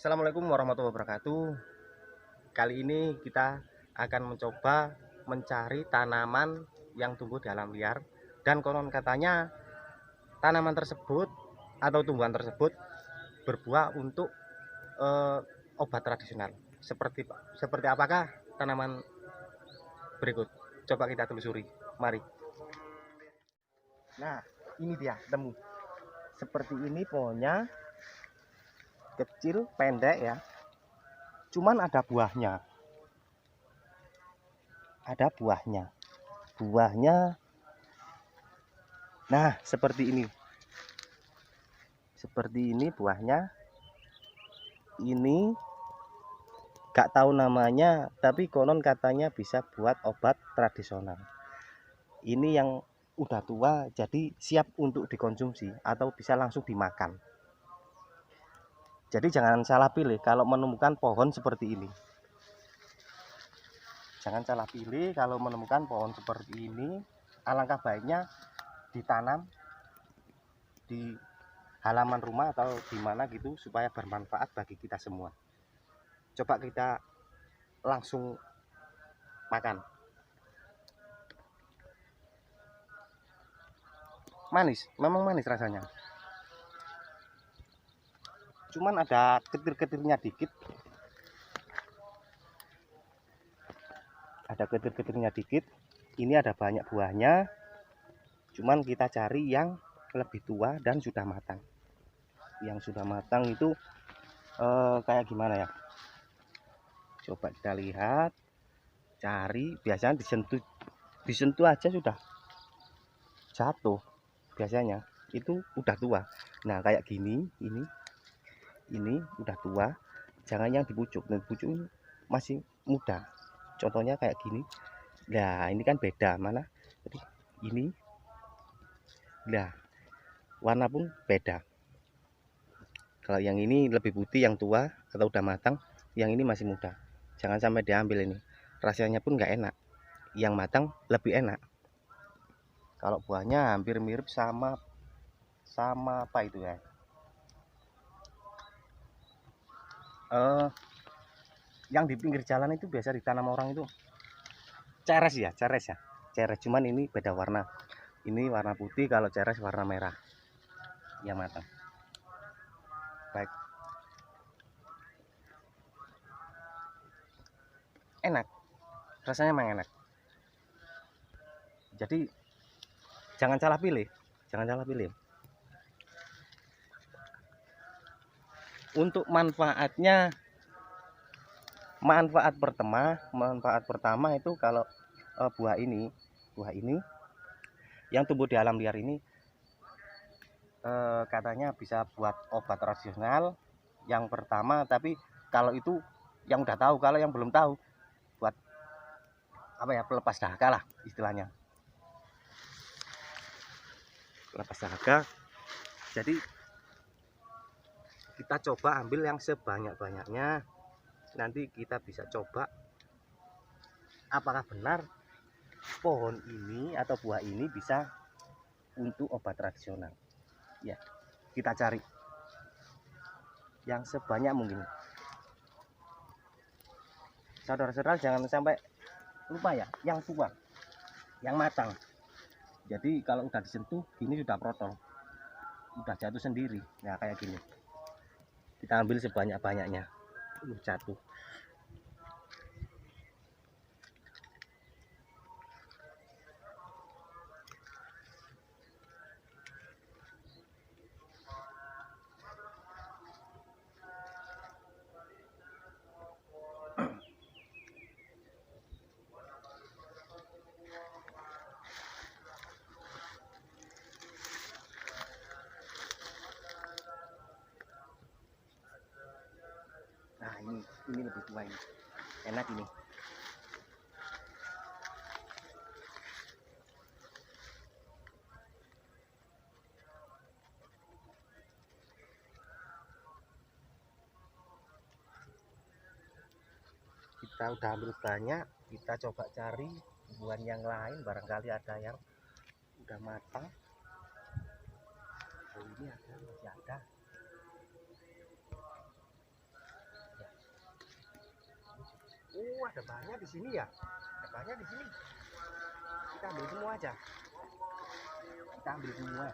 Assalamualaikum warahmatullahi wabarakatuh. Kali ini kita akan mencoba mencari tanaman yang tumbuh di alam liar, dan konon katanya tanaman tersebut atau tumbuhan tersebut berbuah untuk obat tradisional. Seperti apakah tanaman berikut? Coba kita telusuri. Mari. Nah, ini dia temu. Seperti ini pohonnya, kecil, pendek ya. Cuman ada buahnya. Ada buahnya. Buahnya nah seperti ini. Seperti ini buahnya. Ini gak tahu namanya, tapi konon katanya bisa buat obat tradisional. Ini yang udah tua, jadi siap untuk dikonsumsi atau bisa langsung dimakan. Jadi jangan salah pilih kalau menemukan pohon seperti ini. Jangan salah pilih kalau menemukan pohon seperti ini. Alangkah baiknya ditanam di halaman rumah atau di mana gitu supaya bermanfaat bagi kita semua. Coba kita langsung makan. Manis, memang manis rasanya. Cuman ada ketir-ketirnya dikit. Ada ketir-ketirnya dikit. Ini ada banyak buahnya. Cuman kita cari yang lebih tua dan sudah matang. Yang sudah matang itu kayak gimana ya? Coba kita lihat. Cari, biasanya disentuh aja sudah jatuh. Biasanya itu udah tua. Nah, kayak gini, ini udah tua. Jangan yang di pucuk. Nah, di pucuk ini masih muda. Contohnya kayak gini. Nah, ini kan beda mana? Jadi ini. Nah, warna pun beda. Kalau yang ini lebih putih, yang tua atau udah matang, yang ini masih muda. Jangan sampai diambil ini. Rasanya pun nggak enak. Yang matang lebih enak. Kalau buahnya hampir mirip sama apa itu ya? Yang di pinggir jalan itu biasa ditanam orang itu ceres ya. Ceres, cuman ini beda warna. Ini warna putih, kalau ceres warna merah. Yang matang. Baik. Enak. Rasanya memang enak. Jadi jangan salah pilih. Untuk manfaat pertama itu kalau buah ini yang tumbuh di alam liar ini katanya bisa buat obat tradisional yang pertama. Tapi kalau itu yang udah tahu, kalau yang belum tahu buat apa ya, pelepas dahaga lah istilahnya, pelepas dahaga. Jadi kita coba ambil yang sebanyak-banyaknya. Nanti kita bisa coba apakah benar pohon ini atau buah ini bisa untuk obat tradisional. Ya, kita cari yang sebanyak mungkin. Saudara-saudara jangan sampai lupa ya, yang tua, yang matang. Jadi kalau udah disentuh gini sudah protol, udah jatuh sendiri. Nah, kayak gini. Kita ambil sebanyak-banyaknya. Jatuh. Nah, ini lebih tua ini. Enak ini. Kita udah ambil banyak, kita coba cari buah yang lain, barangkali ada yang udah matang. Oh, ini masih ada. Ada banyak di sini ya. Ada banyak di sini. Kita ambil semua aja. Kita ambil semua.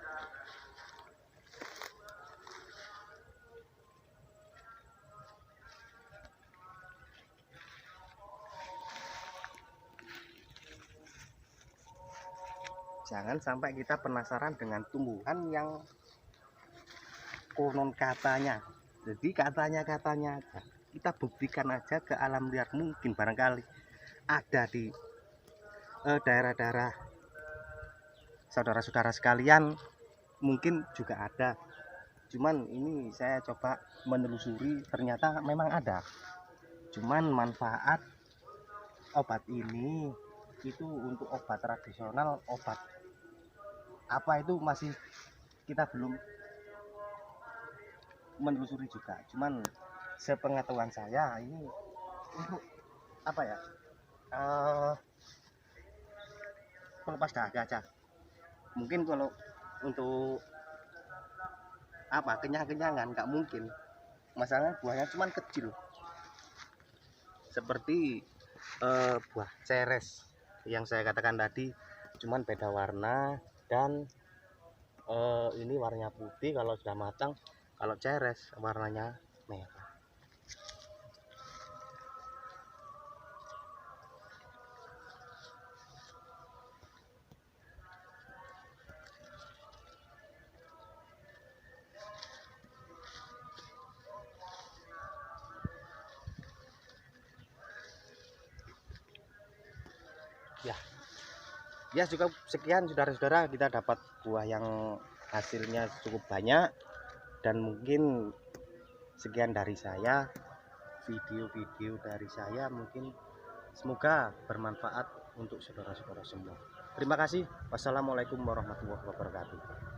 Jangan sampai kita penasaran dengan tumbuhan yang konon katanya. Jadi katanya aja. Kita buktikan aja ke alam liar, mungkin barangkali ada di daerah-daerah saudara-saudara sekalian, mungkin juga ada. Cuman ini saya coba menelusuri, ternyata memang ada. Cuman manfaat obat ini itu untuk obat tradisional, obat apa itu masih kita belum menelusuri juga. Cuman sepengetahuan saya ini untuk apa ya, pelepas dahaga aja. Mungkin kalau untuk apa kenyang-kenyangan nggak mungkin. Masalahnya buahnya cuman kecil, seperti buah ceres yang saya katakan tadi, cuman beda warna. Dan ini warnanya putih kalau sudah matang, kalau ceres warnanya merah. Ya cukup sekian saudara-saudara, kita dapat buah yang hasilnya cukup banyak. Dan mungkin sekian dari saya, video-video dari saya, mungkin semoga bermanfaat untuk saudara-saudara semua. Terima kasih. Wassalamualaikum warahmatullahi wabarakatuh.